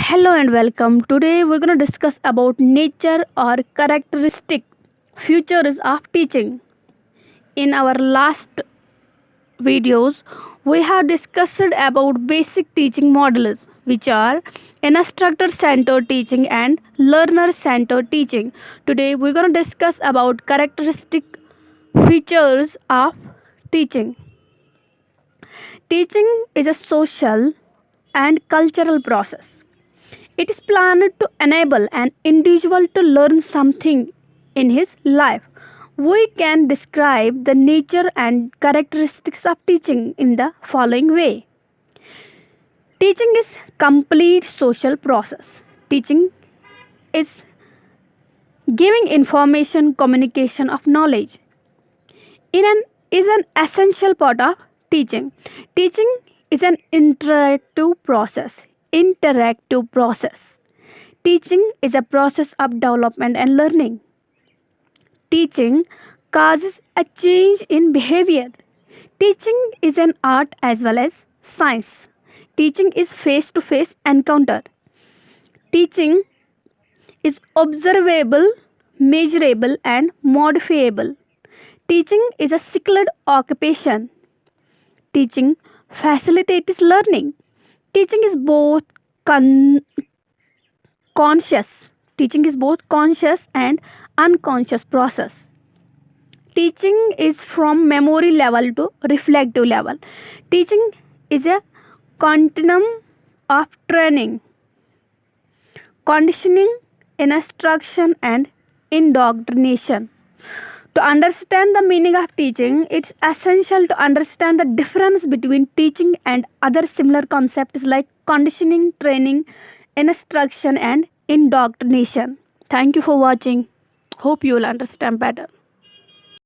Hello and welcome. Today we're going to discuss about nature or characteristic features of teaching. In our last videos, we have discussed about basic teaching models, which are instructor-centered teaching and learner-centered teaching. Today we're going to discuss about characteristic features of teaching. Teaching is a social and cultural process. It is planned to enable an individual to learn something in his life. We can describe the nature and characteristics of teaching in the following way. Teaching is complete social process. Teaching is giving information, communication of knowledge. Is an essential part of teaching. Teaching is an interactive process. Teaching is a process of development and learning. Teaching causes a change in behavior. Teaching is an art as well as science. Teaching is face to face encounter. Teaching is observable, measurable, and modifiable. Teaching is a skilled occupation. Teaching facilitates learning. Teaching is both conscious. Teaching is both conscious and unconscious process. Teaching is from memory level to reflective level. Teaching is a continuum of training, conditioning, instruction, and indoctrination. To understand the meaning of teaching, it's essential to understand the difference between teaching and other similar concepts like conditioning, training, instruction, and indoctrination. Thank you for watching. Hope you will understand better.